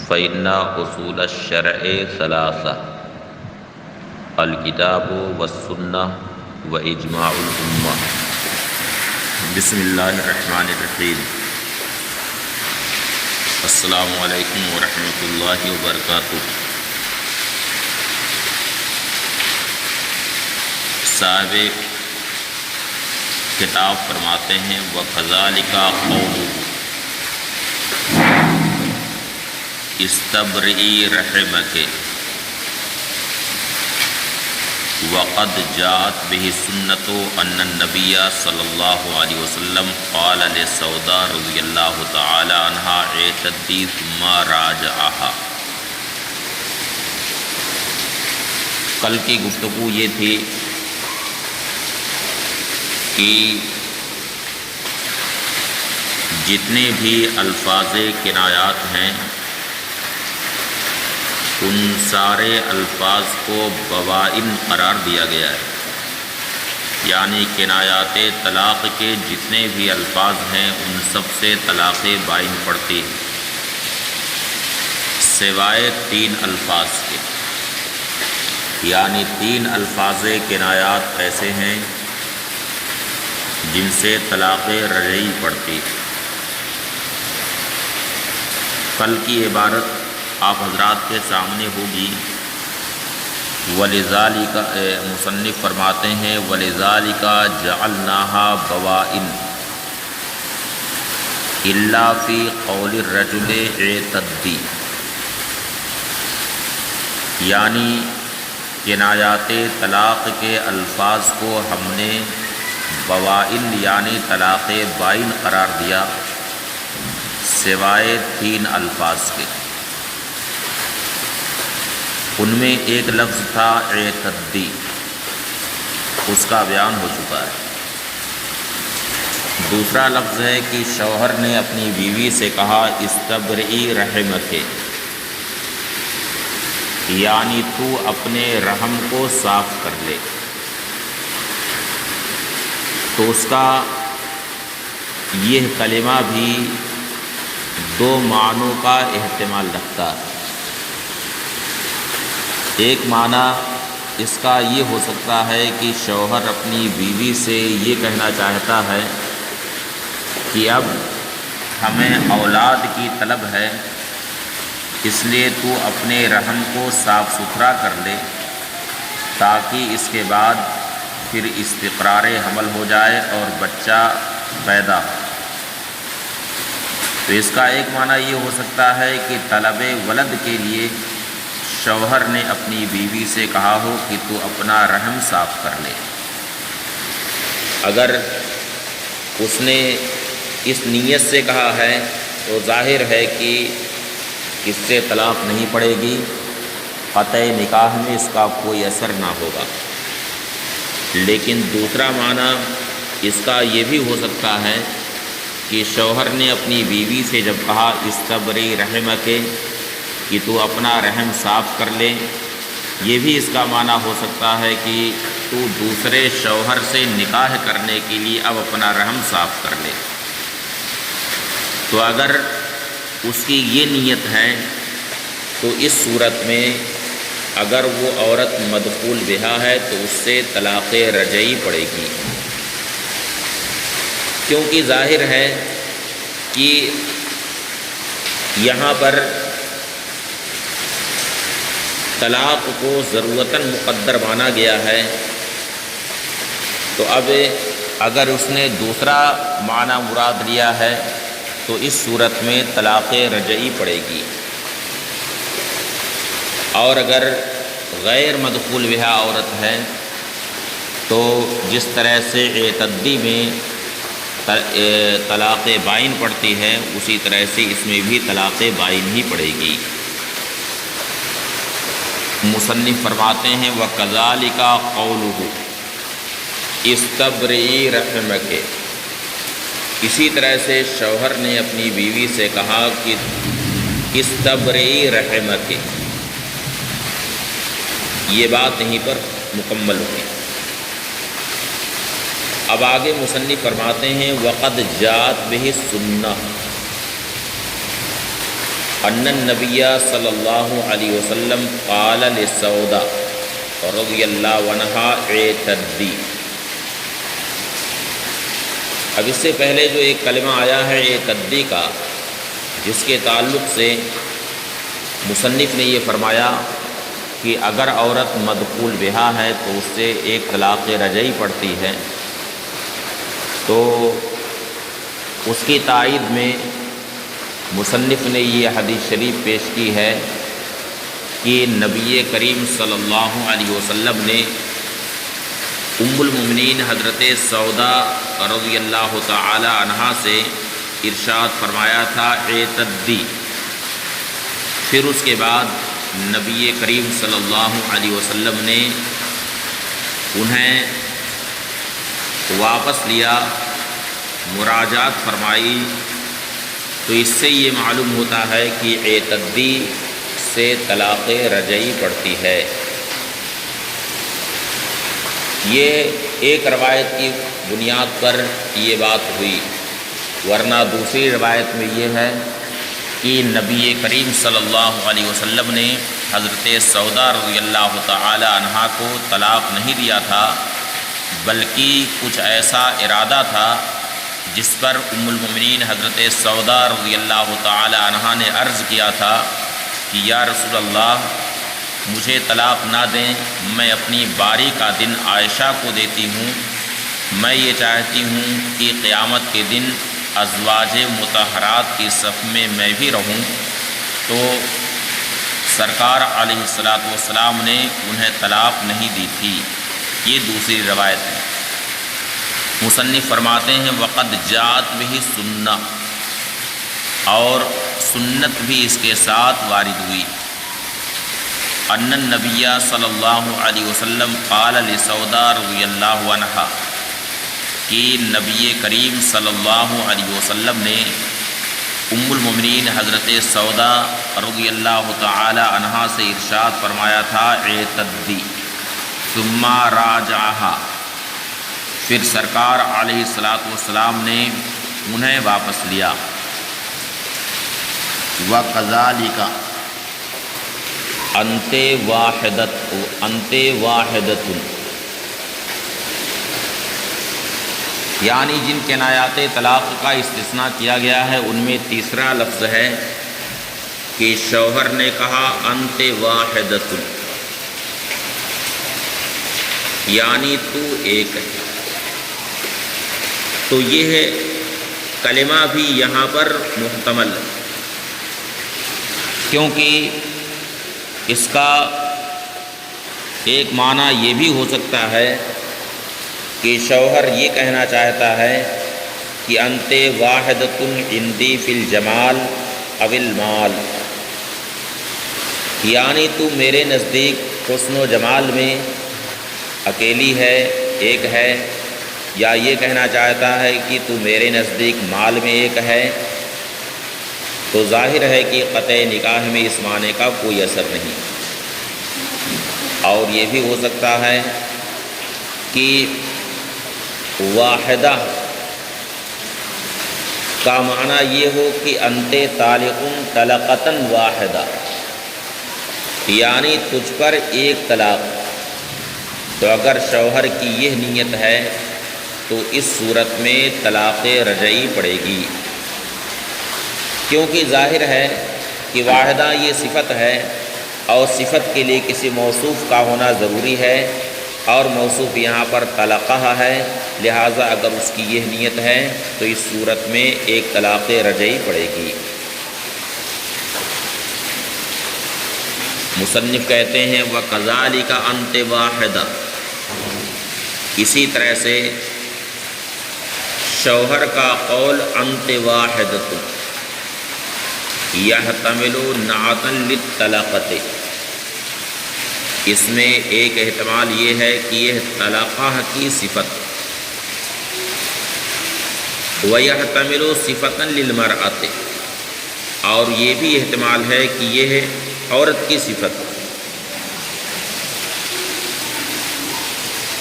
فإن اصول الشرع ثلاثة الکتاب والسنہ واجماع الامہ۔ بسم اللہ الرحمن الرحیم۔ السلام علیکم ورحمۃ اللہ وبرکاتہ۔ صاحب کتاب فرماتے ہیں وَكَذَلِكَ قَوْلُهُ استبرئي رحمك وقد جاءت به السنة أن النبي صلی اللہ علیہ وسلم قال لسوداء رضی اللہ تعالی عنها اعتدي ثم راجعها۔ کل کی گفتگو یہ تھی کہ جتنے بھی الفاظ کنایات ہیں ان سارے الفاظ کو بوائن قرار دیا گیا ہے، یعنی کنایات طلاق کے جتنے بھی الفاظ ہیں ان سب سے طلاق بائن پڑتی ہے سوائے 3 الفاظ کے، یعنی 3 الفاظ کنایات ایسے ہیں جن سے طلاق رجعی پڑتی ہے۔ کل کی عبارت آپ حضرات کے سامنے ہوگی۔ وَلِذَالِكَ مصنف فرماتے ہیں وَلِذَالِكَ جَعَلْنَاهَا بَوَائِن إِلَّا فِي قَوْلِ الرَّجُلِ اعْتَدِّ، یعنی کنایات طلاق کے الفاظ کو ہم نے بوائن یعنی طلاق بائن قرار دیا سوائے 3 الفاظ کے۔ ان میں ایک لفظ تھا اعتدی، اس کا بیان ہو چکا ہے۔ دوسرا لفظ ہے کہ شوہر نے اپنی بیوی سے کہا استبرئی رحمک، یعنی تو اپنے رحم کو صاف کر لے۔ تو اس کا یہ کلمہ بھی 2 معنوں کا احتمال رکھتا ہے۔ ایک معنی اس کا یہ ہو سکتا ہے کہ شوہر اپنی بیوی سے یہ کہنا چاہتا ہے کہ اب ہمیں اولاد کی طلب ہے، اس لیے تو اپنے رحم کو صاف ستھرا کر لے تاکہ اس کے بعد پھر استقرار حمل ہو جائے اور بچہ پیدا ہو۔ تو اس کا ایک معنی یہ ہو سکتا ہے کہ طلب ولد کے لیے شوہر نے اپنی بیوی سے کہا ہو کہ تو اپنا رحم صاف کر لے۔ اگر اس نے اس نیت سے کہا ہے تو ظاہر ہے کہ اس سے طلاق نہیں پڑے گی، قطع نکاح میں اس کا کوئی اثر نہ ہوگا۔ لیکن دوسرا معنی اس کا یہ بھی ہو سکتا ہے کہ شوہر نے اپنی بیوی سے جب کہا استبری رحمک کہ تو اپنا رحم صاف کر لے، یہ بھی اس کا معنی ہو سکتا ہے کہ تو دوسرے شوہر سے نکاح کرنے کے لیے اب اپنا رحم صاف کر لے۔ تو اگر اس کی یہ نیت ہے تو اس صورت میں اگر وہ عورت مدخول بہا ہے تو اس سے طلاق رجعی پڑے گی، کیونکہ ظاہر ہے کہ یہاں پر طلاق کو ضرورتاً مقدر مانا گیا ہے۔ تو اب اگر اس نے دوسرا معنی مراد لیا ہے تو اس صورت میں طلاق رجعی پڑے گی، اور اگر غیر مدخول بہا عورت ہے تو جس طرح سے اعتدی میں طلاق بائن پڑتی ہے اسی طرح سے اس میں بھی طلاق بائن ہی پڑے گی۔ مصنف فرماتے ہیں وَكَذَلِكَ قَوْلُهُ اسْتَبْرِئِي رَحْمَكِ، اسی طرح سے شوہر نے اپنی بیوی سے کہا کہ استبرئِي رحمک، یہ بات یہیں پر مکمل ہوئی۔ اب آگے مصنف فرماتے ہیں وَقَدْ جَاءَتْ بِهِ السُّنَّةُ، ان النبی صلی اللہ علیہ وسلم قال لسودا رضی اللہ عنہا اعتدی۔ اب اس سے پہلے جو ایک کلمہ آیا ہے اعتدی کا، جس کے تعلق سے مصنف نے یہ فرمایا کہ اگر عورت مدخول بہا ہے تو اس سے ایک طلاق رجعی پڑتی ہے، تو اس کی تائید میں مصنف نے یہ حدیث شریف پیش کی ہے کہ نبی کریم صلی اللہ علیہ وسلم نے ام المؤمنین حضرت سودا رضی اللہ تعالی عنہا سے ارشاد فرمایا تھا اعتدی۔ پھر اس کے بعد نبی کریم صلی اللہ علیہ وسلم نے انہیں واپس لیا، مراجعات فرمائی، تو اس سے یہ معلوم ہوتا ہے کہ اعتدی سے طلاق رجعی پڑتی ہے۔ یہ ایک روایت کی بنیاد پر یہ بات ہوئی، ورنہ دوسری روایت میں یہ ہے کہ نبی کریم صلی اللہ علیہ وسلم نے حضرت سودا رضی اللہ تعالی عنہا کو طلاق نہیں دیا تھا، بلکہ کچھ ایسا ارادہ تھا جس پر ام المؤمنین حضرت سودا رضی اللہ تعالی عنہا نے عرض کیا تھا کہ یا رسول اللہ مجھے طلاق نہ دیں، میں اپنی باری کا دن عائشہ کو دیتی ہوں، میں یہ چاہتی ہوں کہ قیامت کے دن ازواج مطہرات کی صف میں میں بھی رہوں۔ تو سرکار علیہ الصلاۃ والسلام نے انہیں طلاق نہیں دی تھی۔ یہ دوسری روایت ہے۔ مصنف فرماتے ہیں وقد جاءت بہ سنہ، اور سنت بھی اس کے ساتھ وارد ہوئی، ان النبی صلی اللہ علیہ وسلم قال لسودا رضی اللہ عنہا، کہ نبی کریم صلی اللہ علیہ وسلم نے ام المؤمنین حضرت سودا رضی اللہ تعالی عنہا سے ارشاد فرمایا تھا اعتدی، ثم راجعہا، پھر سرکار علیہ الصلاۃ والسلام نے انہیں واپس لیا۔ وَكَذَلِكَ انت واحدۃ، یعنی جن کنایات طلاق کا استثناء کیا گیا ہے ان میں تیسرا لفظ ہے کہ شوہر نے کہا انت واحدۃ، یعنی تو ایک ہے۔ تو یہ ہے کلمہ بھی یہاں پر محتمل ہے، کیونکہ اس کا ایک معنی یہ بھی ہو سکتا ہے کہ شوہر یہ کہنا چاہتا ہے کہ انت واحدۃ عندی فی الجمال او المال، یعنی تو میرے نزدیک حسن و جمال میں اکیلی ہے، ایک ہے، یا یہ کہنا چاہتا ہے کہ تو میرے نزدیک مال میں ایک ہے، تو ظاہر ہے کہ قطع نکاح میں اس معنی کا کوئی اثر نہیں۔ اور یہ بھی ہو سکتا ہے کہ واحدہ کا معنی یہ ہو کہ انت طالق طلقۃ واحدہ، یعنی تجھ پر ایک طلاق۔ تو اگر شوہر کی یہ نیت ہے تو اس صورت میں طلاق رجعی پڑے گی، کیونکہ ظاہر ہے کہ واحدہ یہ صفت ہے، اور صفت کے لیے کسی موصوف کا ہونا ضروری ہے، اور موصوف یہاں پر طلقہ ہے، لہٰذا اگر اس کی یہ نیت ہے تو اس صورت میں ایک طلاق رجعی پڑے گی۔ مصنف کہتے ہیں وَكَذَلِكَ أَنْتَ وَاحِدَةٌ، اسی طرح سے شوہر کا قول انت واحدۃ یحتمل نعتا للطلاقۃ، اس میں ایک احتمال یہ ہے کہ یہ طلاقہ کی صفت، وَيَحْتَمِلُ صِفَةً لِلْمَرْأَةِ، اور یہ بھی احتمال ہے کہ یہ ہے عورت کی صفت۔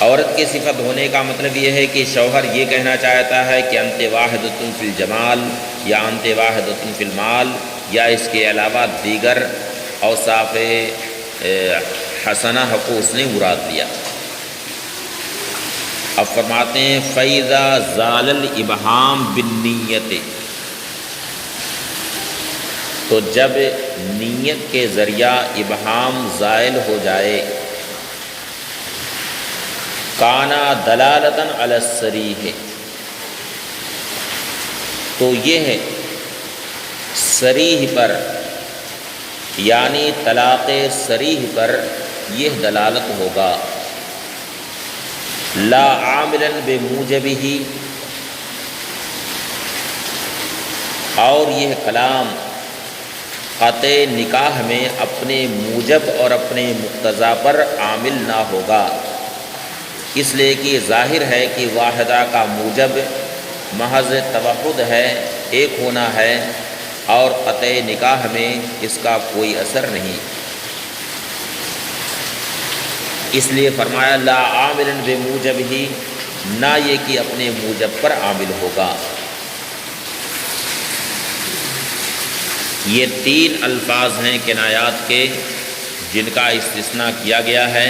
عورت کی صفت ہونے کا مطلب یہ ہے کہ شوہر یہ کہنا چاہتا ہے کہ انت واحدۃ فی الجمال یا انت واحدۃ فی المال، یا اس کے علاوہ دیگر اوصاف حسنہ کو اس نے مراد لیا۔ اب فرماتے ہیں فَإِذَا زَالَ الْإِبْهَامُ بِالنِّيَّةِ، تو جب نیت کے ذریعہ ابہام زائل ہو جائے، کانا دلالتاً علی الصریح، تو یہ ہے صریح پر، یعنی طلاق صریح پر یہ دلالت ہوگا، لا عاملاً بموجبہ، اور یہ کلام قطع نکاح میں اپنے موجب اور اپنے مقتضا پر عامل نہ ہوگا، اس لیے کہ ظاہر ہے کہ واحدہ کا موجب محض توحد ہے، ایک ہونا ہے، اور قطع نکاح میں اس کا کوئی اثر نہیں، اس لیے فرمایا لا عامل بموجب ہی، نہ یہ کہ اپنے موجب پر عامل ہوگا۔ یہ تین الفاظ ہیں کنایات کے جن کا استثناء کیا گیا ہے،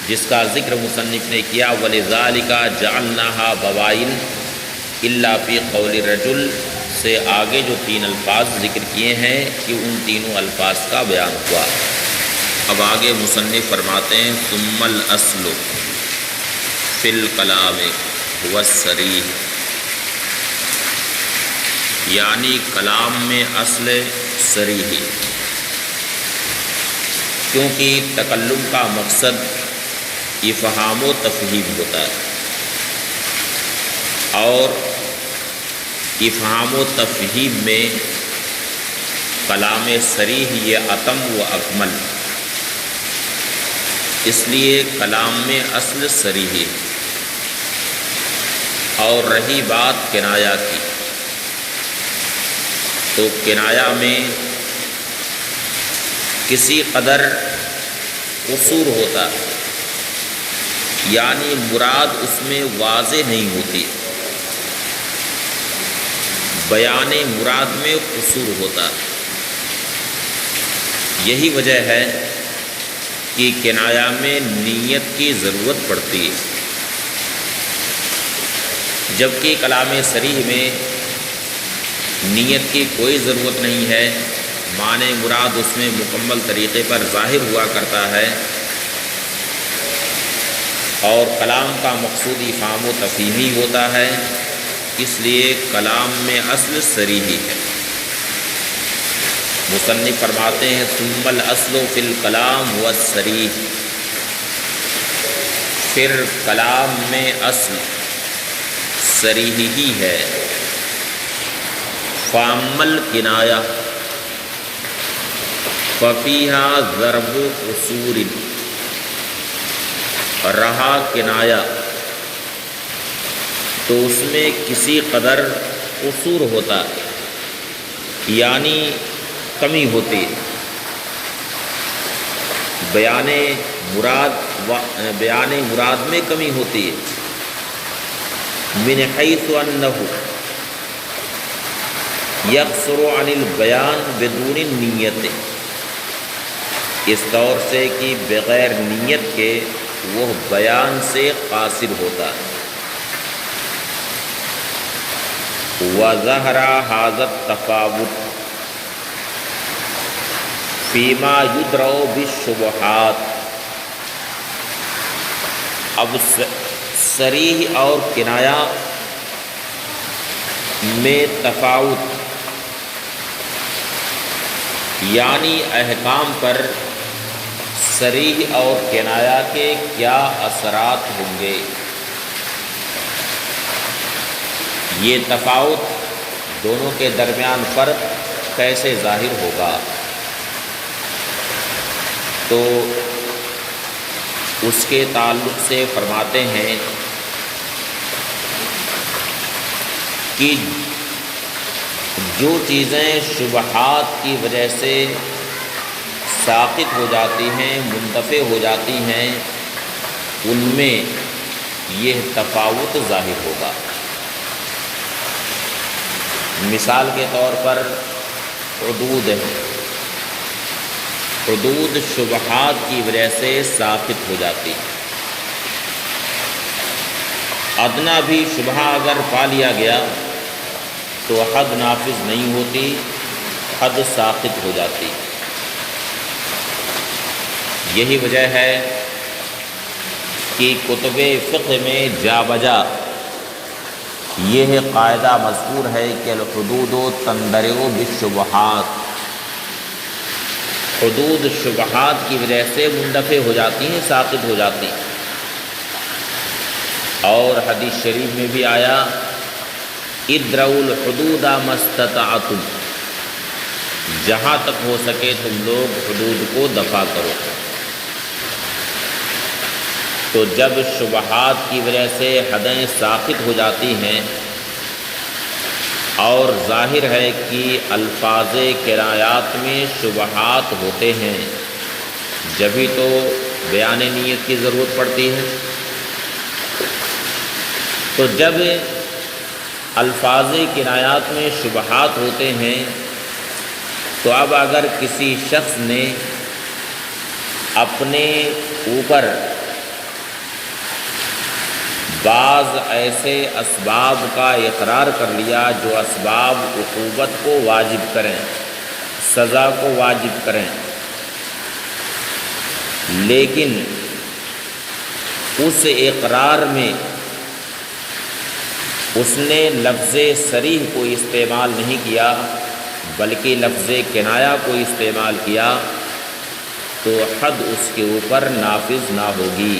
جس کا ذکر مصنف نے کیا وَلِذَالِكَ جَعَلْنَاهَا بَوَائِن إِلَّا فِي قَوْلِ الرَّجُلِ سے آگے جو تین الفاظ ذکر کیے ہیں کہ ان تینوں الفاظ کا بیان ہوا۔ اب آگے مصنف فرماتے ہیں ثُمَّ الْأَصْلُ فِي الْكَلَامِ هُوَ الصَّرِيحُ، یعنی کلام میں اصل صریح، کیونکہ تکلم کا مقصد افہام و تفہیم ہوتا ہے، اور افہام و تفہیم میں کلام صریح یہ اتم و اکمل، اس لیے کلام میں اصل صریح ہے۔ اور رہی بات کنایا کی، تو کنایا میں کسی قدر قصور ہوتا، یعنی مراد اس میں واضح نہیں ہوتی، بیان مراد میں قصور ہوتا، یہی وجہ ہے کہ کنایا میں نیت کی ضرورت پڑتی ہے، جبکہ کلام صریح میں نیت کی کوئی ضرورت نہیں ہے، معنی مراد اس میں مکمل طریقے پر ظاہر ہوا کرتا ہے، اور کلام کا مقصود افہام و تفہیمی ہوتا ہے، اس لیے کلام میں اصل صریح ہے۔ مصنف فرماتے ہیں ثم الاصل فی الکلام هو الصریح، پھر کلام میں اصل صریح ہی ہے۔ فَأَمَّا الْكِنَایَةُ فَفِيهَا ضَرْبُ قُصُورٍ، رہا کنایا تو اس میں کسی قدر قصور ہوتا، یعنی کمی ہوتی، بیان مراد میں کمی ہوتی ہے، من حیث انہ یقصر عن البیان بدون نیت، اس طور سے کہ بغیر نیت کے وہ بیان سے قاصر ہوتا ہے۔ وَظَهَرَ هَذَا التَّفَاوُتُ فِيمَا يُدْرَأُ بِالشُّبُهَاتِ، اب صریح اور کنایا میں تفاوت، یعنی احکام پر صریح اور کنایا کے کیا اثرات ہوں گے، یہ تفاوت دونوں کے درمیان فرق کیسے ظاہر ہوگا، تو اس کے تعلق سے فرماتے ہیں کہ جو چیزیں شبہات کی وجہ سے ساقط ہو جاتی ہیں، منتفع ہو جاتی ہیں، ان میں یہ تفاوت ظاہر ہوگا۔ مثال کے طور پر حدود ہے، حدود شبہات کی وجہ سے ساقط ہو جاتی، ادنا بھی شبہ اگر پا لیا گیا تو حد نافذ نہیں ہوتی، حد ساقط ہو جاتی۔ یہی وجہ ہے کہ کتب فقہ میں جا بجا یہ قاعدہ مذکور ہے کہ الحدود تندرع بالشبہات، حدود شبہات کی وجہ سے مندفع ہو جاتی ہیں، ساقط ہو جاتی ہیں۔ اور حدیث شریف میں بھی آیا ادرؤوا الحدود ما استطعتم، جہاں تک ہو سکے تم لوگ حدود کو دفع کرو۔ تو جب شبہات کی وجہ سے حدیں ساقط ہو جاتی ہیں اور ظاہر ہے کہ الفاظ کنایات میں شبہات ہوتے ہیں، جبھی تو بیان نیت کی ضرورت پڑتی ہے۔ تو جب الفاظ کنایات میں شبہات ہوتے ہیں تو اب اگر کسی شخص نے اپنے اوپر بعض ایسے اسباب کا اقرار کر لیا جو اسباب عقوبت کو واجب کریں، سزا کو واجب کریں، لیکن اس اقرار میں اس نے لفظ صریح کو استعمال نہیں کیا بلکہ لفظ کنایہ کو استعمال کیا، تو حد اس کے اوپر نافذ نہ ہوگی،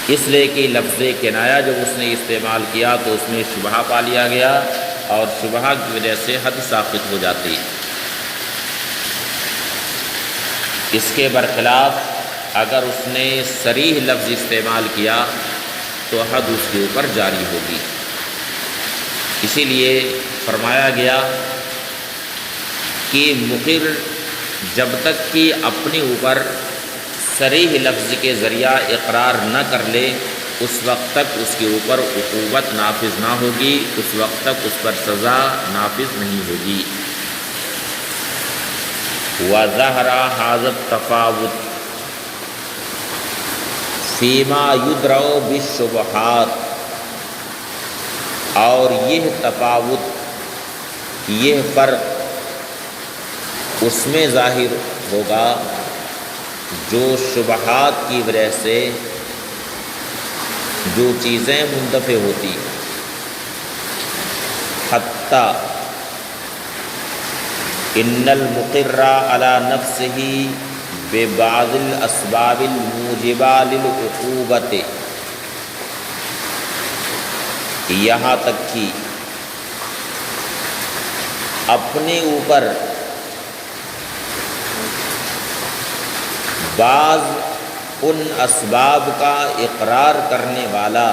اس لیے کہ لفظ کنایہ جب اس نے استعمال کیا تو اس میں شبہ پا لیا گیا اور شبہ کی وجہ سے حد ساقط ہو جاتی۔ اس کے برخلاف اگر اس نے صریح لفظ استعمال کیا تو حد اس کے اوپر جاری ہوگی۔ اسی لیے فرمایا گیا کہ مقر جب تک کہ اپنے اوپر صریح لفظ کے ذریعہ اقرار نہ کر لے اس وقت تک اس کے اوپر عقوبت نافذ نہ ہوگی، اس وقت تک اس پر سزا نافذ نہیں ہوگی۔ وَظَهَرَ هَذَا التَّفَاوُتُ فِيمَا يُدْرَأُ بِالشُّبُهَاتِ، اور یہ تفاوت، یہ فرق اس میں ظاہر ہوگا جو شبہات کی وجہ سے جو چیزیں مندفع ہوتی، حتیٰ ان المقر علی نفسہ ببعض الاسباب الموجبہ للعقوبۃ، یہاں تک کہ اپنے اوپر بعض ان اسباب کا اقرار کرنے والا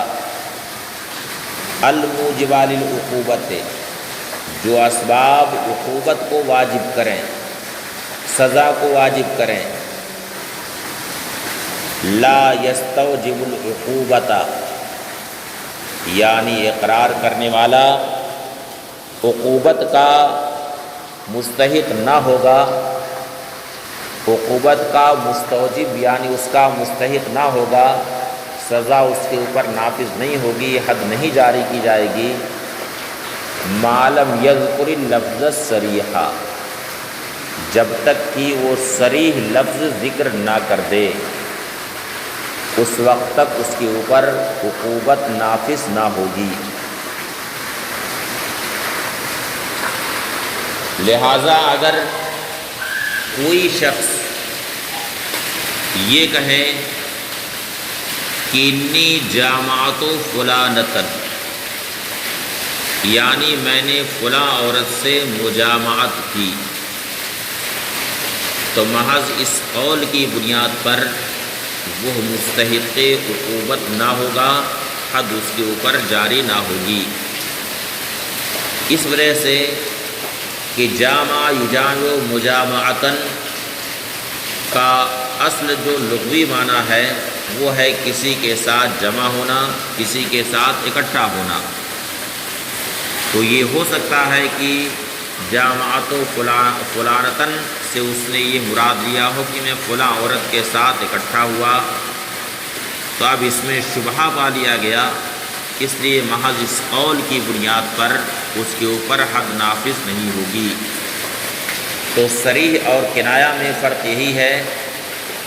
الموجبہ للعقوبۃ، جو اسباب عقوبت کو واجب کریں، سزا کو واجب کریں، لا یستوجب العقوبۃ، یعنی اقرار کرنے والا عقوبت کا مستحق نہ ہوگا، عقوبت کا مستوجب یعنی اس کا مستحق نہ ہوگا، سزا اس کے اوپر نافذ نہیں ہوگی، حد نہیں جاری کی جائے گی، ما لم یذکر اللفظ الصریح، جب تک کہ وہ صریح لفظ ذکر نہ کر دے، اس وقت تک اس کے اوپر عقوبت نافذ نہ ہوگی۔ لہذا اگر کوئی شخص یہ کہے کہ انی جامعت فلانۃ، یعنی میں نے فلاں عورت سے مجامعت کی، تو محض اس قول کی بنیاد پر وہ مستحق عقوبت نہ ہوگا، حد اس کے اوپر جاری نہ ہوگی۔ اس وجہ سے کہ جامع یجامع مجامعتاً کا اصل جو لغوی معنی ہے وہ ہے کسی کے ساتھ جمع ہونا، کسی کے ساتھ اکٹھا ہونا۔ تو یہ ہو سکتا ہے کہ جامعت فلانتن سے اس نے یہ مراد لیا ہو کہ میں فلاں عورت کے ساتھ اکٹھا ہوا، تو اب اس میں شبہہ پا لیا گیا، اس لیے محض اس قول کی بنیاد پر اس کے اوپر حد نافذ نہیں ہوگی۔ تو صریح اور کنایہ میں فرق یہی ہے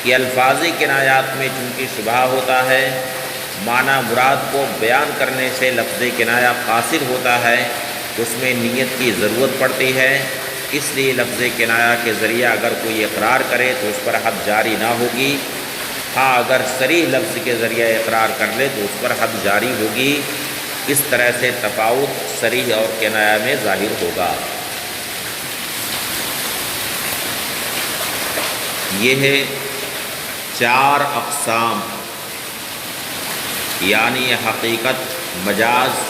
کہ الفاظ کنایات میں چونکہ شبہہ ہوتا ہے، معنی مراد کو بیان کرنے سے لفظ کنایہ قاصر ہوتا ہے، اس میں نیت کی ضرورت پڑتی ہے، اس لیے لفظ کنایہ کے ذریعہ اگر کوئی اقرار کرے تو اس پر حد جاری نہ ہوگی۔ ہاں اگر صریح لفظ کے ذریعہ اقرار کر لے تو اس پر حد جاری ہوگی۔ اس طرح سے تفاوت صریح اور کنایہ میں ظاہر ہوگا۔ یہ ہے 4 اقسام، یعنی حقیقت، مجاز،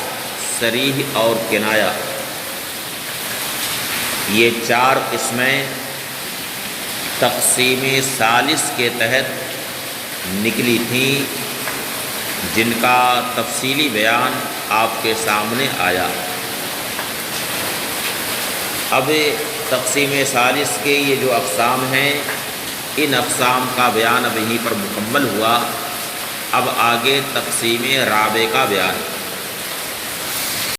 صریح اور کنایہ۔ یہ 4 قسمیں تقسیم ثالث کے تحت نکلی تھیں، جن کا تفصیلی بیان آپ کے سامنے آیا۔ اب تقسیم ثالث کے یہ جو اقسام ہیں، ان اقسام کا بیان اب یہیں پر مکمل ہوا۔ اب آگے تقسیم رابع کا بیان۔